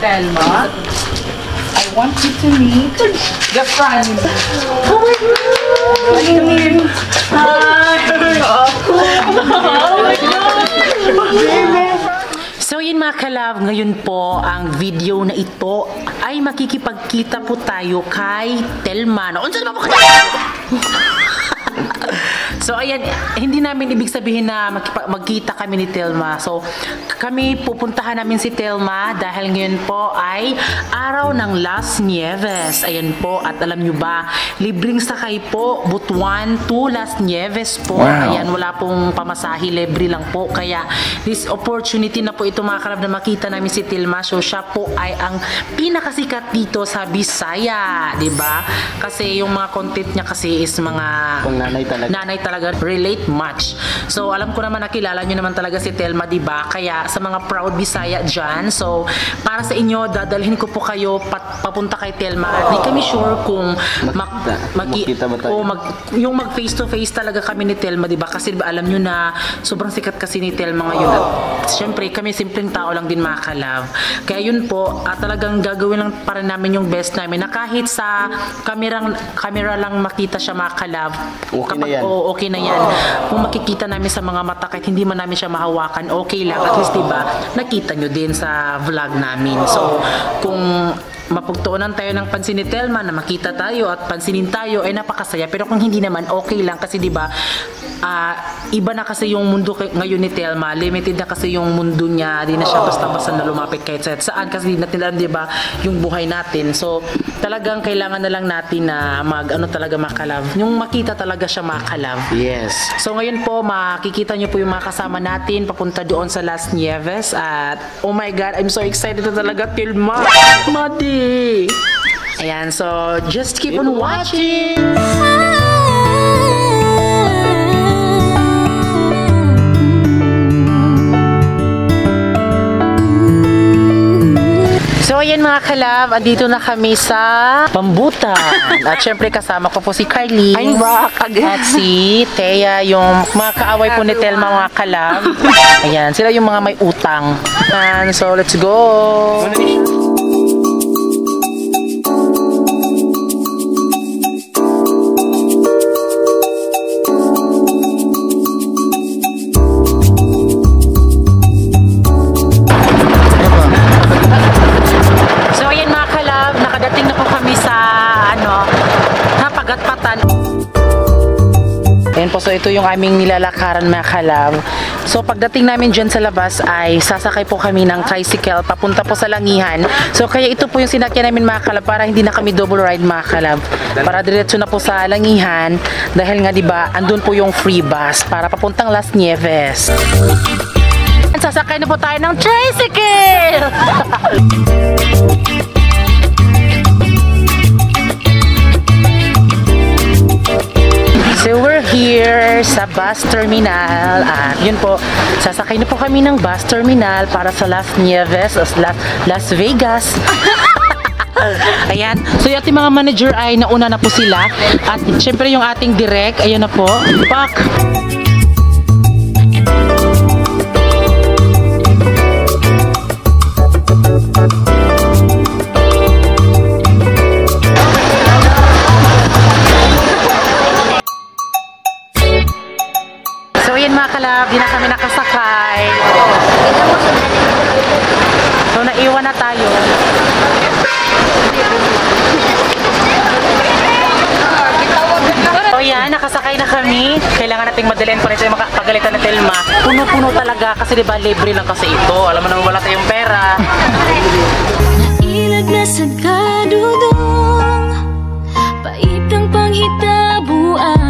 Telma, I want you to meet the family. Oh my God! Hi! Oh my God! So yun mga kalab, ngayon po ang video na ito ay makikipagkita po tayo kay Telma. Unsa na ba po kayo? So ayan, hindi namin ibig sabihin na magkita kami ni Telma. So kami pupuntahan namin si Telma dahil ngayon po ay araw ng Las Nieves. Ayan po, at alam nyo ba, libreng sakay po Butuan to Las Nieves po. Wow. Ayan, wala pong pamasahe, libre lang po. Kaya this opportunity na po ito mga kalab na makita namin si Telma. So siya po ay ang pinakasikat dito sa Bisaya, 'di ba? Kasi yung mga content niya kasi is mga nanay talaga relate much. So alam ko naman, nakilala nyo naman talaga si Telma, diba? Kaya sa mga proud Bisaya dyan, so para sa inyo, dadalhin ko po kayo papunta kay Telma. Hindi kami sure kung yung mag face to face talaga kami ni Telma, diba? Kasi diba, alam nyo na sobrang sikat kasi ni Telma ngayon. At syempre kami simpleng tao lang din mga kalab. Kaya yun po, talagang gagawin lang para namin yung best namin na kahit sa camera lang makita siya mga kalab. Okay na yan. Okay na yan. Kung makikita namin sa mga mata kahit hindi man namin siya mahawakan, okay lang. At least diba, nakita nyo din sa vlog namin. So, kung mapagtuunan tayo ng pansin ni Telma na makita tayo at pansinin tayo, ay napakasaya. Pero kung hindi naman, okay lang. Kasi diba, iba na kasi yung mundo ngayon ni Telma. Limited na kasi yung mundo niya. Di na siya basta-basta na lumapit kahit saan. Kasi di natin alam, diba, yung buhay natin. So, talagang kailangan na lang natin na talaga makalav. Yung makita talaga siya makalav. Yes. So, ngayon po, makikita nyo po yung mga kasama natin papunta doon sa Las Nieves. At, oh my God, I'm so excited na talaga, Telma. Madi! Ayan, so, just keep on watching! So ayan mga kalab, andito na kami sa Pambutan. At syempre kasama ko po si Carly. I'm back again. At si Thea, yung mga kaaway po ni Telma mga kalab. Ayan, sila yung mga may utang. And so let's go! Ayan po, so ito yung aming nilalakaran mga kalab. So pagdating namin dyan sa labas ay sasakay po kami ng tricycle papunta po sa Langihan. So kaya ito po yung sinakyan namin mga kalab para hindi na kami double ride mga kalab. Para diretso na po sa Langihan dahil nga diba andun po yung free bus para papuntang Las Nieves. Sasakay na po tayo ng tricycle! So we're here sa bus terminal at yun po, sasakay na po kami ng bus terminal para sa Las Nieves, Las Vegas. Ayan, so yung ating mga manager ay nauna na po sila at syempre yung ating direct, ayun na po, pak! Di na kami nakasakay. So naiwan na tayo. So yan, nakasakay na kami. Kailangan nating madalhin pa rin tayo makapagalitan na Telma. Puno-puno talaga kasi diba libre lang kasi ito. Alam mo naman wala tayong pera. Nailag na sa kadudong pait ang panghitabuan.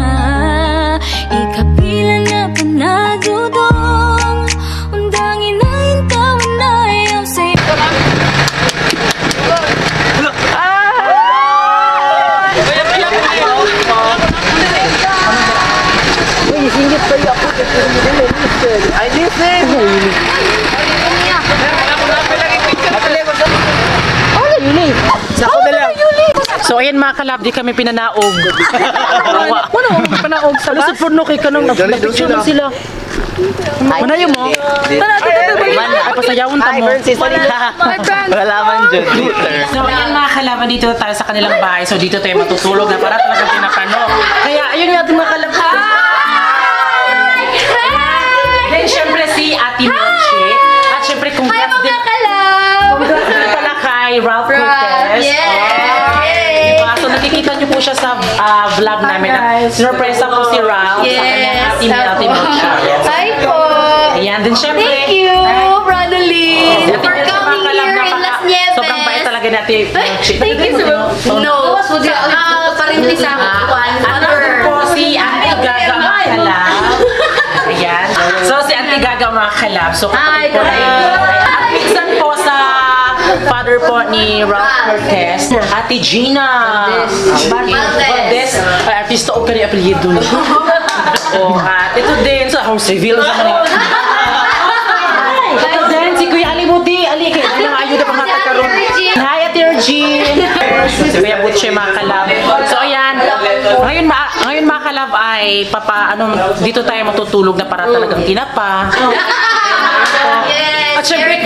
Ikapilan na panagudong undangin na intawan na ayaw sa'yo. Uy, singit kayo ako. I listen! So ayan mga kalab, di kami pinanaog. Ano? Panaog sa bus? Lusot porno kay kanong nag-picture na sila. Manayo mo? Ay, pasayawon ta mo. Wala man dyan. So, ayan mga kalaban, dito tayo sa kanilang bahay. So, dito tayo matutulog na para talagang tinapano. Kaya, ayun yung ating mga kalaban. Then, syempre si Ate Noche. At syempre, congrats din. Congrats din pala kay Ralph Cortez. Diba? So, nakikita niyo po siya sa vlog namin. Surprise po si Ralph sa kanyang Ate Noche. Hi po! Ayan, din syempre. Thank you, Brotherly, for coming here in Las Nieves. Sobrang bait talaga natin. Thank you so much. No, parinti sa akin. Ano po si Auntie Gaga mga kalab. Ayan. So si Auntie Gaga mga kalab. So kapatid po na at minsan po sa father po ni Ralph Cortez, Ate Gina Valdez. Artista o kani apelyido na. O at ito din sa house reveal sa mga. Ito din si Kuya Ali Buti. Ali kayo ng ayuda pang matagkaroon. Hi Ate Ergine. Si Kuya Butche mga kalab. So ayan. Ngayon mga kalab ay dito tayo matutulog na para talagang tinapa. At syempre,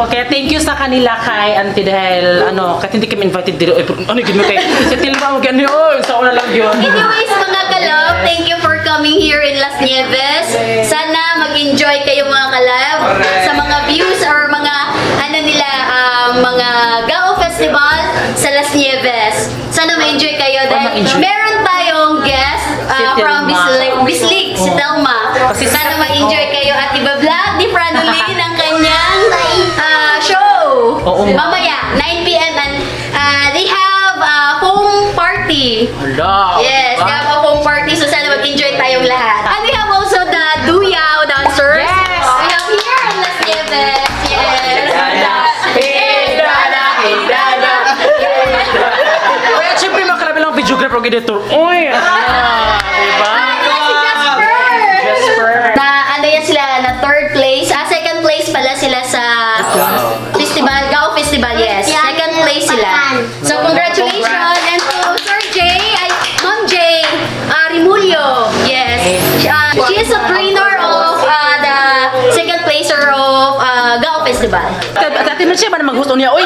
okay, thank you sa kanila kay Auntie dahil kahit hindi kami invited dito. Gino kay si Tilma mo gano'n. Sa una lang yun. Anyways, mga kalab, thank you for coming here in Las Nieves. Sana mag-enjoy kayo mga kalab sa mga views or mga mga Gao Festival sa Las Nieves. Sana ma-enjoy kayo dahil meron tayong guest from Bislig, si Telma. Sana ma-enjoy kayo at iba-vlog ni Franolin ng kanyang show. Mamaya, 9 p.m. and they have a home party. Yes, they have a home party. So sana mag-enjoy tayong lahat. And we have also the Duyaw dancers. Yes! We have here in Las Nieves. Yes! Kaya syempre makalabay lang videographer editor. Uy! Diba? Jasper! Na yan sila na third place. Second place pala sila sa festival, Gao Festival, yes. Second place sila. So congratulations and to Sir Jay, Ma'am Jay Rimulyo. Yes. She is a trainer of the second placer of Gao Festival. Dati mo siya ba na maghusto niya? Uy!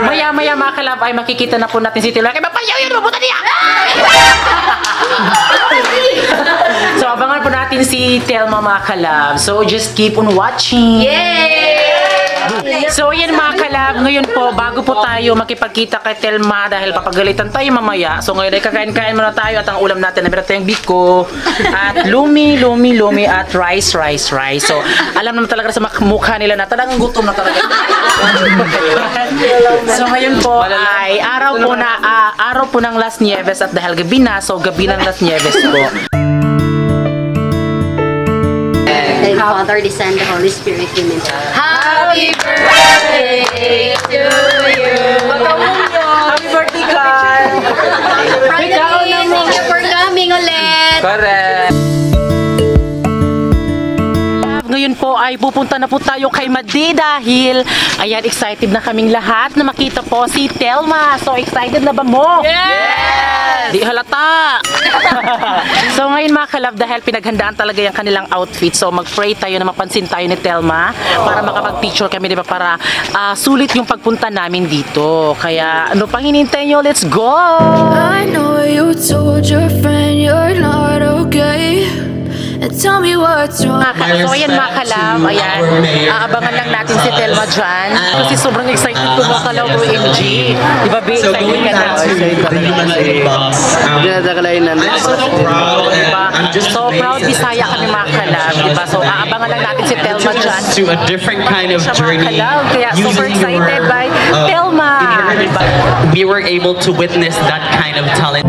Maya-maya mga kalab ay makikita na po natin si Tilma. Kaya mapayaw yun! Mabuta niya! So abangan po natin si Telma mga kalab. So just keep on watching. Yay! So yan mga kalab, ngayon po bago po tayo makipagkita kay Telma dahil papagalitan tayo mamaya. So ngayon ay kakain-kain muna tayo at ang ulam natin na meron tayong biko at lumi at rice. So alam naman talaga sa mukha nila na talagang gutom na talaga. So ngayon po ay araw po ng Las Nieves at dahil gabi na, so gabi ng Las Nieves po. And Father, the Son, the Holy Spirit, Amen. Happy birthday to you! Happy birthday, Carl! Franolin, thank you for coming ulit! Correct! Ngayon po ay pupunta na po tayo kay Madi dahil ayan, excited na kaming lahat na makita po si Telma. So excited na ba mo? Yes! Di halata! So ngayon mga kalab, dahil pinaghandaan talaga yung kanilang outfit, so mag-pray tayo na mapansin tayo ni Telma para makapag-picture kami, diba, para sulit yung pagpunta namin dito. Kaya ano pang hinintay nyo? Let's go! I know you told your friend you're not okay. And tell me what's wrong. So ayan mga kalab, ayan, aabangan lang natin si Telma dyan kasi sobrang excited po mga kalab o MG. Diba ba, excited ka na? So proud Bisaya kami mga kalab, diba? So aabangan lang natin si Telma dyan. To a different kind of journey. Kaya super excited by Telma. We were able to witness that kind of talent.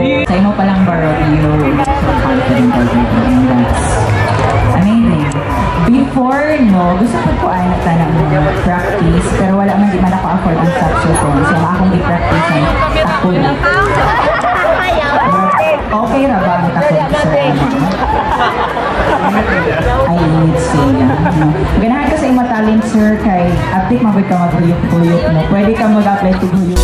Sa imo palang Barovio, so confident already, and that's amazing. Before, gusto ko ay nagtanong ng practice, pero wala man di man ako afford ang saxophone, so akong i-practice ang takul. Okay ra ba ang takul sa I need sing. Ganahan ka sa imo talent, sir, kay aptik mabay ka mag-huyok-huyok mo. Pwede ka mag-apply to huyok.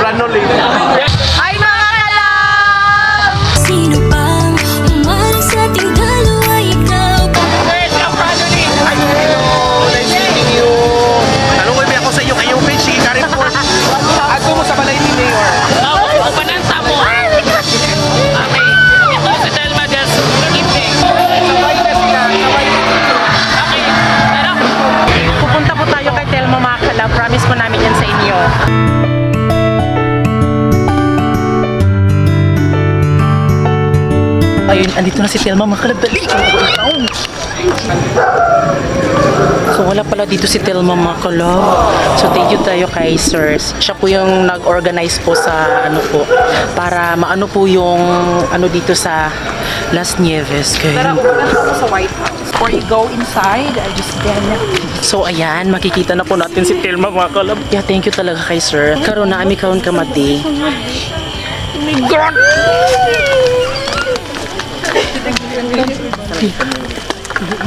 Ay, mga kalab! Sino bang umalis sa ating dalawa? Ikaw ba? Anong may ako sa iyo kayo, bitch? Sige ka rin po. Ato mo sa balay ni Mayor. Ang pananta mo. Okay. Ito si Telma just evening. Sabay na sila. Sabay na sila. Okay. Ano? Pupunta po tayo kay Telma, mga kalab. Promise po namin yan sa inyo. Ayun, andito na si Telma, mga kalab. Dali! So wala pala dito si Telma, mga kalab. So thank you tayo kay Sir. Siya po yung nag-organize po sa ano po, para maano po yung ano dito sa Las Nieves. Kaya sa White House. Before you go inside, I just then so ayan, makikita na po natin si Telma, mga kalab. Yeah, thank you talaga kay Sir. Karon na ami karon kamadi.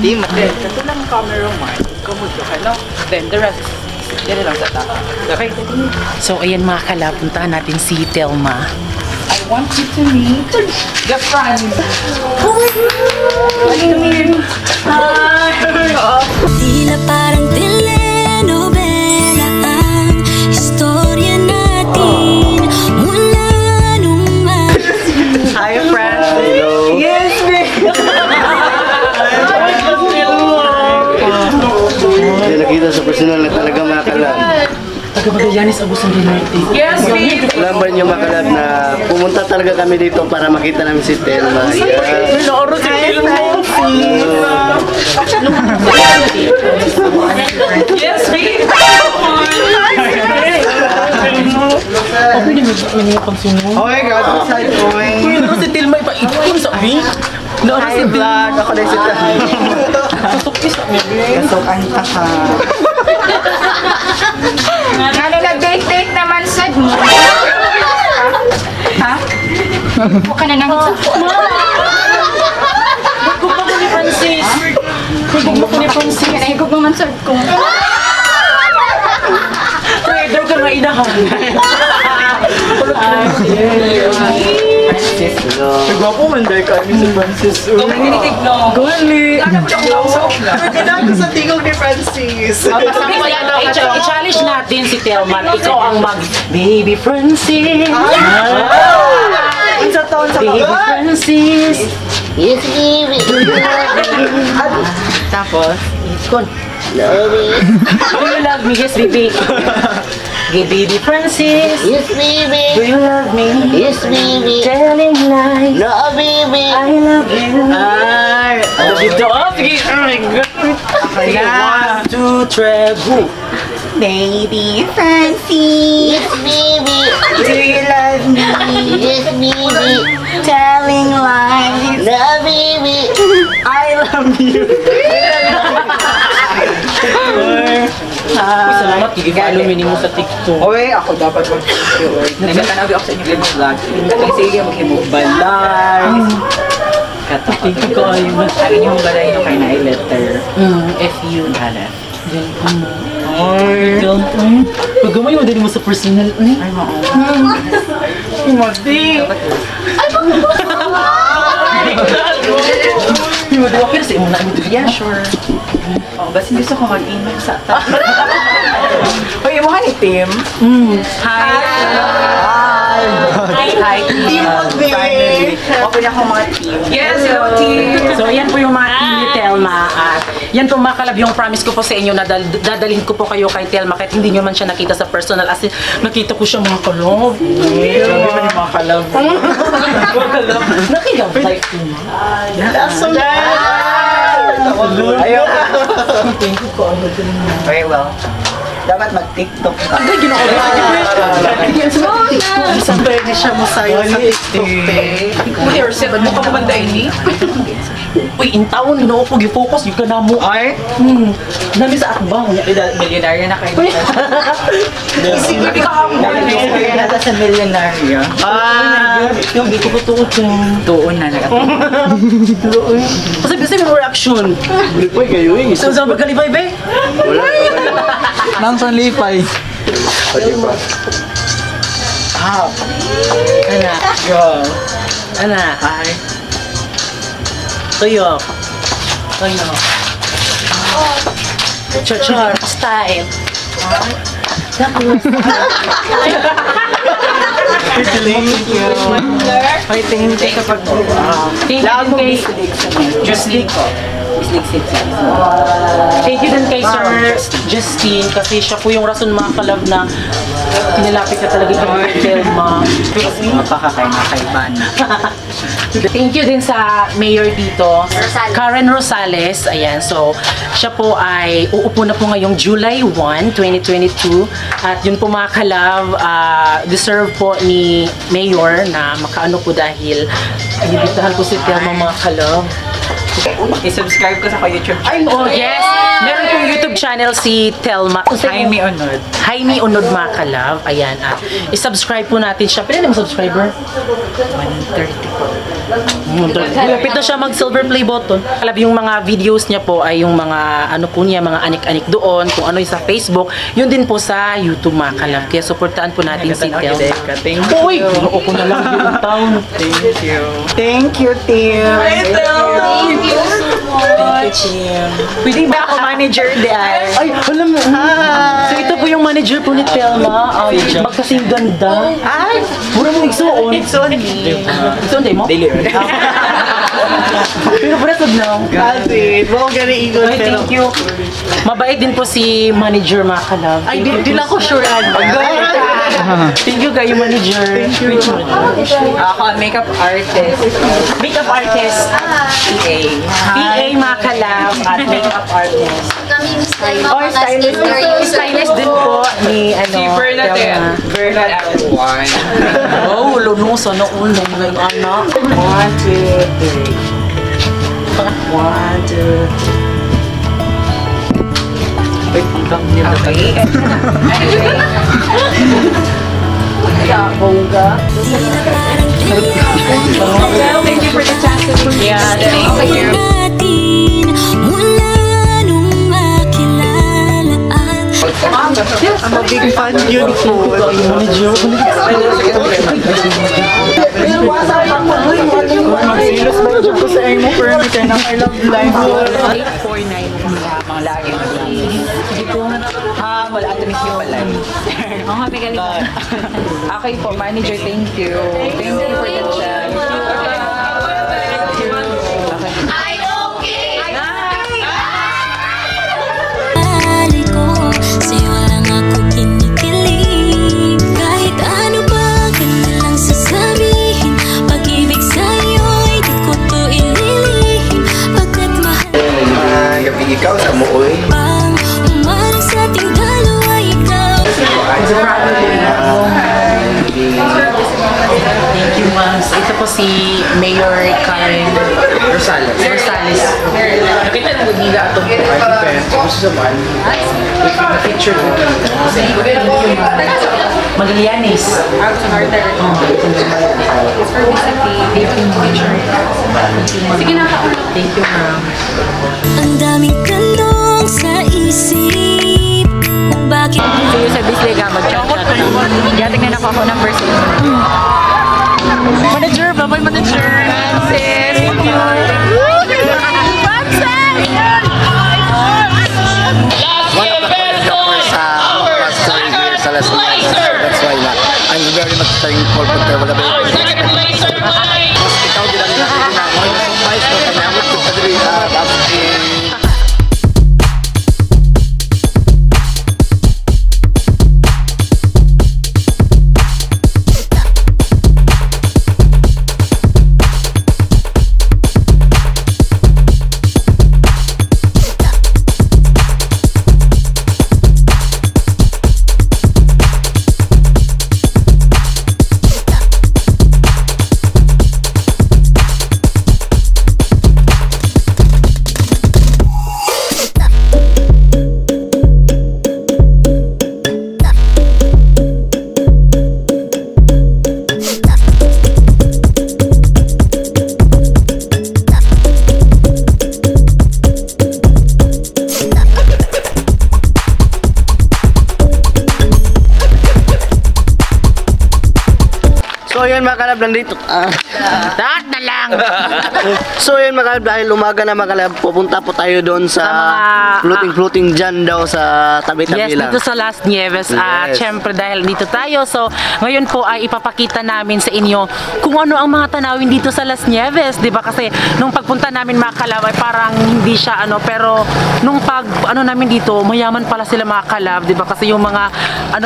ito lang camera mark. Kumod ka, no? Then the rest, yan lang sa taas. Okay? So ayan, mga kalab, puntahan natin si Telma. I want you to meet the friend. Tila parang telenovela ang istorya natin mula nung Hi, friends! Yes, babe! Hindi nakita sa personal na talaga makalab. Taga-Magallanes, Abusan din natin. Yes, babe! Alam ba niyo makalab na pumunta talaga kami dito para makita namin si Telma. Yeah. Naoro si Telma! Yes, babe! Pwede may pangsuno. Oh my God, side point. Naoro si Telma, ipaipon sa amin. Naoro si Telma. Ako na si Telma. Kasukis na niya. Kasukan ka ha. Ano nag-date-date naman sa mo? Ha? Huwag ka na nang Nagkupag ko ni Francis. Nagkupag ko ni Francis. Naigog naman sa kong. Pwede ka na inahan. Francis, no. Nagwapo man dahil kami si Francis. Nanginig no. Gali. Kailangan ko sa tingog ni Francis. I-challenge natin si Telma. Ikaw ang Baby Francis. Sa taon sa Baby Francis. Yes, baby. Tapos, Kon. Do you love me? Yes, baby. Hey, baby Francis. Yes, baby. Do you love me? Yes, baby. Telling lies. No, baby. I love you. I love you. Sige. Oh my God. Okay, 1, 2, 3, go. Baby Francis. Yes, baby. Do you love me? Yes, baby. Telling lies. No, baby. I love you. Salamat, i-follow mo sa TikTok. Oy, ako dapat mag-picture. Nagtatanaw ako sa inyo vlog. Sige, mag-himog balay. Thank you kayo. Ang inyong balay no kay na letter. F-U. Halaf. Ay. Pagkamay mo din mo sa personal. Ay, mao. Mati. Ay, Mati, okay na sa imo na imo. Yeah, sure. Oh, basta gusto ko mag-email sa ta. Oy, mo ni Tim. Hi. Hi, Team Family. Okay na ako mga team. Yes, hello team. So, yan po yung mga team ni Telma. At yan po mga kalab, yung promise ko po sa inyo na dadalhin ko po kayo kay Telma kahit hindi nyo man siya nakita sa personal. As in, nakita ko siya mga kalab. Grabe man yung mga kalab. Nakilab like mo. Ayaw. Thank you ko. Very well. Dapat mag-TikTok ka. Agay, ginawa Isang pwede siya masayo sa TikTok. Kuli or set, mo ka mabanda ini? Uy, in town, no, pag i-focus, yung ka na mo. Ay? Nami sa akbang. Milyonarya na kayo. Sige ka ako. Milyonarya na sa milyonarya. Yung di ko po tuot yung... Tuon na nakatuon. Kasi may reaction. Lipay kayo eh. So, saan magkalibay, be? Wala. Nang sa lipay. Anak. Girl. Anak. Hi. Tuyok. Tuyok. Chor style. Thank you. Ay, thank you sa Thank you kay Justin ko. Thank you din kay Sir Justin kasi siya po yung rason mga kalab na pinalapit ka talaga kay Telma. Mapakakay na kay Van. Thank you din sa mayor dito, Rosales. Karen Rosales. Ayan, so siya po ay uupo na po ngayong July 1, 2022. At yun po mga kalab, deserve po ni mayor na makaano po dahil inibitahan po si Telma mga kalab. I-subscribe ko sa YouTube Ay, channel. oh yes! Meron pong YouTube channel si Telma. Jaime Onod. Jaime Onod mga kalab. Ayan, at i-subscribe po natin siya. Pwede naman subscriber? 130 po. Lapit na siya mag-silver play button. Kalab yung mga videos niya po ay yung mga ano po niya, mga anik-anik doon, kung ano yung sa Facebook, yun din po sa YouTube mga kalab. Kaya supportaan po natin si Telma. Thank you. Uy! Ginoo ko na lang yung taon. Thank you. Thank you, Tim. Thank you so much. Thank you, Tim. Pwede ba ako manager di ay? Alam mo. So ito po yung manager po ni Telma. Magkasing ganda. Ay! Mura mo igsuon. It's on me. Igsuon di mo? Dili. Pero presod lang. Kasi, mo gani igon Ay, thank you. Mabait din po si manager mga kalab. Ay, di lang ko sure ano. Thank you kayo manager. Thank you. Ako, makeup artist. Makeup artist. PA. PA mga kalab at makeup artist. Kami ni Telma, Or mga skincare users. stylist din po ni ano. Si Bernadette. Telma. Bernadette. One. Oh, luno sa noon ng anak. 1, 2, 3. 1, 2, 3. Wait, hanggang nila. Okay. Thank you for the chance to be here. Thank you. I'm a big fan yun po. Mag-silos ba dyan ko sa imo permit ng I love life. 849 Mga lagi na lang. Sige po. Ha, wala ata miss you pala. Okay po, manager, thank you. Thank you for the chance. Ay, okay! Sa'yo lang ako kinikilig. Kahit ano ba kanilang sasabihin, pag-ibig sa'yo'y di ko to ililihim. Pagkat mahal Gabi ikaw sa mooy. pang umarang sa ating dalawa ikaw. Thank you, ma'am. So, ito po si Mayor Karen Rosales. Rosales. Nakita na mo nila ito. Picture po. Magallanes. Sige na, thank you, ma'am. Ang daming tanong sa isip kung bakit Sige sa Bisliga, mag-chat na ito. Tingnan ako ng person. Manager, bye-bye, manager. Francis, thank you. Sa pastor here sa Las Vegas. That's why I'm very much thankful for the wala ba yung ikaw din ang nakikita na mga mais ko kanya mo sa diri So yun mga kalab, nandito. Lahat na lang. So yun mga kalab, dahil umaga na mga kalab, pupunta po tayo doon sa floating dyan daw sa tabi-tabi Yes, lang. dito sa Las Nieves. At Yes. syempre dahil dito tayo, so ngayon po ay ipapakita namin sa inyo kung ano ang mga tanawin dito sa Las Nieves, 'di ba? Kasi nung pagpunta namin mga kalab ay parang hindi siya pero nung namin dito, mayaman pala sila mga kalab, 'di ba? Kasi yung mga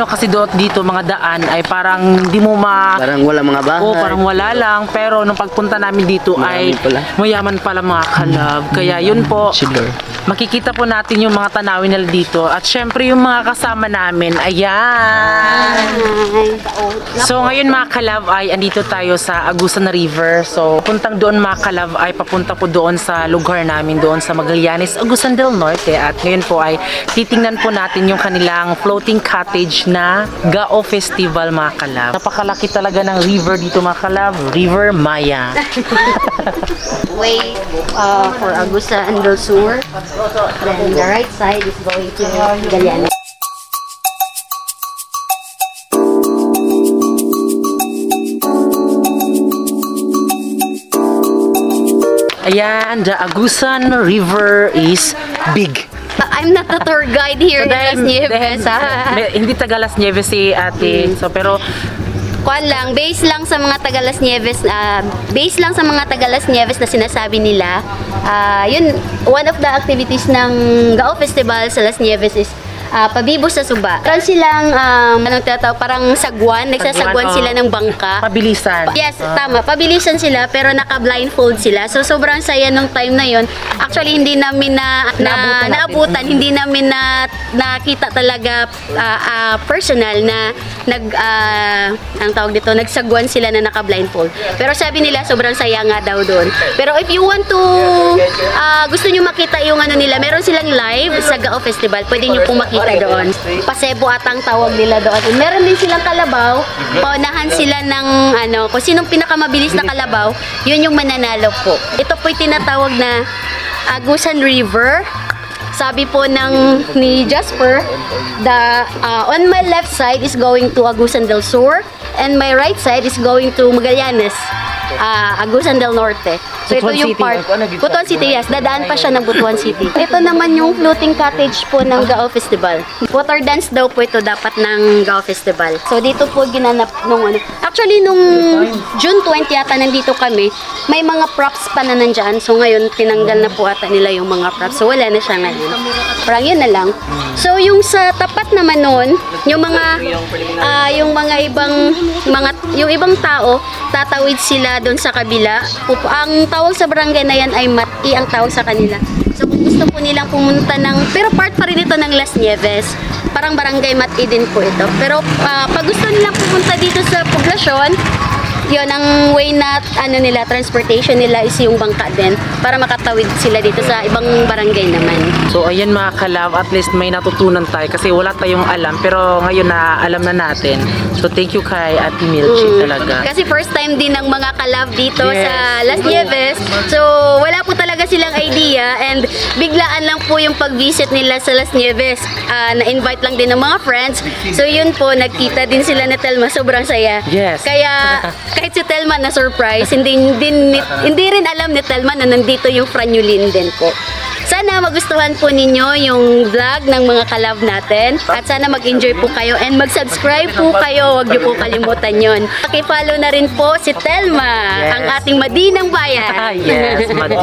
kasi dito mga daan ay parang hindi mo Parang wala mga bahay. Oo, parang wala lang. Pero nung pagpunta namin dito ay mayaman pala mga kalab. Kaya yun po, makikita po natin yung mga tanawin nila dito. At syempre yung mga kasama namin, ayan. So ngayon mga kalab ay andito tayo sa Agusan River. So puntang doon mga kalab ay papunta po doon sa lugar namin doon sa Magallanes, Agusan del Norte. At ngayon po ay titingnan po natin yung kanilang floating cottage na Gao Festival mga kalab. Napakalaki talaga ng river dito mga kalab, River Maya. Way for Agusan del Sur. Then the right side is going to Magallanes. Ayan, the Agusan River is big. I'm not a tour guide here in Las Nieves. Hindi taga Las Nieves si ate. So pero Base lang sa mga taga Las Nieves, na sinasabi nila. Yun, one of the activities ng Gao Festival sa Las Nieves is pabibo sa suba. Parang silang, parang sagwan, nagsasagwan sila ng bangka. Pabilisan. Yes, tama. Pabilisan sila, pero naka-blindfold sila. So, sobrang saya nung time na yon. Actually, hindi namin naabutan, hindi namin nakita talaga personal na ang tawag dito, nagsagwan sila na naka-blindfold. Pero sabi nila, sobrang saya nga daw doon. Pero if you want to, gusto nyo makita yung nila, meron silang live sa Gao Festival. Pwede nyo pong makita doon. Pasebo atang tawag nila doon. Meron din silang kalabaw. Paunahan sila ng kung sinong pinakamabilis na kalabaw, yun yung mananalo po. Ito po'y tinatawag na Agusan River. Sabi po ni Jasper, on my left side is going to Agusan del Sur and my right side is going to Magallanes, Agusan del Norte. So ito yung part, Butuan City, yes. Dadaan pa siya ng Butuan City. Ito naman yung floating cottage po ng Gao Festival. Water dance daw po ito dapat ng Gao Festival. So dito po ginanap actually nung June 20 yata nandito kami, may mga props pa na nandyan. So ngayon tinanggal na po ata nila yung mga props. So wala na siya ngayon. Parang yun na lang. So yung sa tapat naman nun, yung ibang tao, tatawid sila doon sa kabila. Ang tawag sa barangay na yan ay Mati ang tawag sa kanila. So kung gusto po nilang pumunta pero part pa rin ito ng Las Nieves, parang barangay Mati din po ito. Pero pag gusto nilang pumunta dito sa poblasyon, yun, ang way na transportation nila is yung bangka din para makatawid sila dito sa ibang barangay naman. So ayan mga kalab, at least may natutunan tayo kasi wala tayong alam, pero ngayon na alam na natin. So thank you kay Ate Milchi talaga. Kasi first time din ng mga kalab dito sa Las Nieves. So wala po talaga silang idea and biglaan lang po yung pag-visit nila sa Las Nieves. Na-invite lang din ng mga friends. So yun po, nagkita din sila na Telma, sobrang saya. Yes. Kaya kahit si Telma na surprise, hindi rin alam ni Telma na nandito yung Franyulin din po. Sana magustuhan po ninyo yung vlog ng mga kalab natin at sana mag-enjoy po kayo and mag-subscribe po kayo, huwag niyo po kalimutan yon. Paki-follow na rin po si Telma, ang ating Madinang Bayan. Yes, Madi.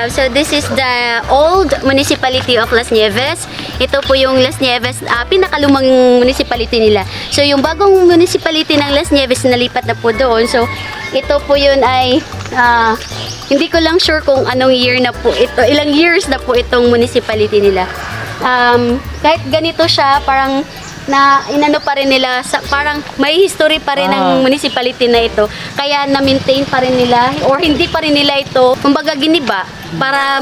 So this is the old municipality of Las Nieves. Ito po yung Las Nieves, pinakalumang municipality nila. So yung bagong municipality ng Las Nieves nalipat na po doon. So ito po yun ay hindi ko lang sure kung anong year na po ito, ilang years na po itong municipality nila. Kahit ganito siya, parang inano pa rin nila, parang may history pa rin ng municipality na ito. Kaya na-maintain pa rin nila, or hindi pa rin nila ito, kumbaga giniba, para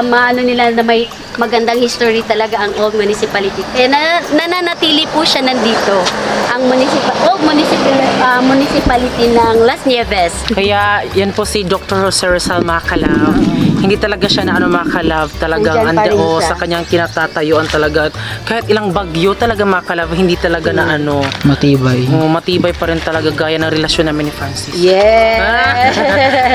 maano nila na may magandang history talaga ang Old Municipality. Kaya nananatili po siya nandito, ang Old Municipality ng Las Nieves. Kaya yan po si Dr. Jose Rizal, mga kalab. Hindi talaga siya na mga kalab. Talagang Nandyan pa rin siya. sa kanyang kinatatayuan talaga. Kahit ilang bagyo talaga, mga kalab, hindi talaga na Matibay. matibay pa rin talaga gaya ng relasyon namin ni Francis. Yes!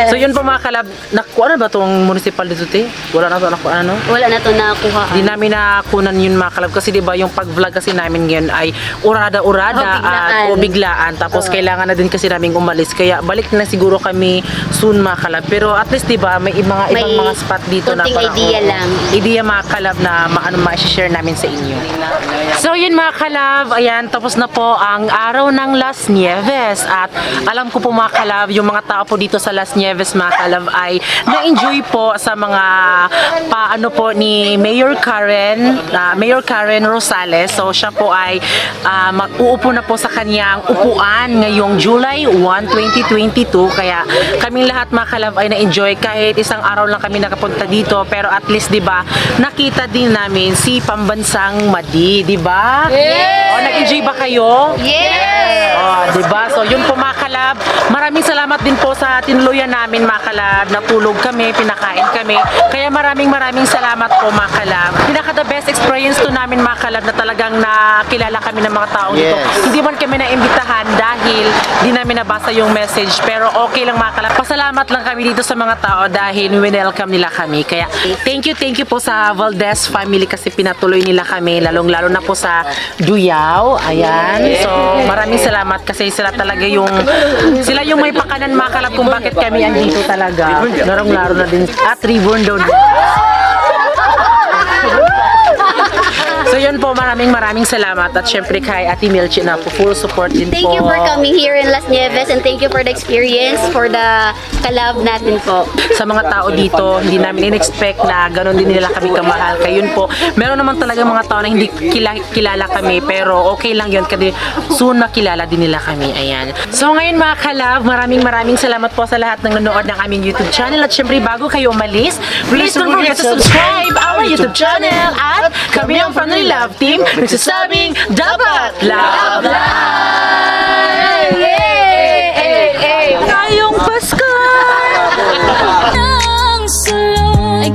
So yun po, mga kalab, nakuha na ba itong municipal dito, te? Wala na ito nakuha, ano? Wala na to nakuha. Hindi namin nakunan yun, mga kalab, kasi diba yung pag-vlog kasi namin ngayon ay urada-urada at biglaan. Tapos kailangan na din kasi namin umalis. Kaya balik na siguro kami soon, mga kalab. Pero at least diba, may ibang mga spot dito na konting idea lang. Idea, mga kalab, na ma-share namin sa inyo. So yun, mga kalab, ayan, tapos na po ang araw ng Las Nieves. At alam ko po, mga kalab, yung mga tao po dito sa Las Nieves, mga kalab, ay na-enjoy po sa mga paano po ni Mayor Karen Rosales. So siya po ay uupo na po sa kanyang upuan ngayong July 1, 2022. Kaya kaming lahat, mga kalab, ay na-enjoy kahit isang araw lang kami nakapunta dito, pero at least, di ba, nakita din namin si Pambansang Madi, di ba? Yes! O, nag-enjoy ba kayo? Yes! O, di ba? So, yun po, mga kalab. Maraming salamat din po sa tinuluyan namin, mga kalab. Natulog kami, pinakain kami. Kaya maraming salamat po, mga kalab. Pinaka-the best experience to namin, mga kalab, na talagang nakilala kami ng mga taong dito. Hindi man kami naimbitahan dahil di namin nabasa yung message, pero okay lang, mga kalab. Pasalamat lang kami dito sa mga tao dahil welcome nila kami. Kaya thank you po sa Valdez family kasi pinatuloy nila kami, lalong-lalo na po sa Duyaw. Ayan. So, maraming salamat kasi sila yung may pakanan, mga kalab, kung bakit kami andito talaga. Larong-laro na din. At Reborn doon. So yun po, maraming salamat at syempre kay Ate Milchi na po, full support din po. Thank you for coming here in Las Nieves and thank you for the experience, for the kalab natin po. Sa mga tao dito, hindi namin in-expect na gano'n din nila kami kamahal. Kaya yun po, meron naman talaga mga tao na hindi kilala kami, pero okay lang yun kasi soon makilala din nila kami. Ayan. So ngayon, mga kalab, maraming salamat po sa lahat ng nanonood ng aming YouTube channel. At syempre, bago kayo umalis, please don't forget to subscribe our YouTube channel at kami ang Family Love Team nagsasabing dapat love life! Ngayong Pasko! Nang salo ay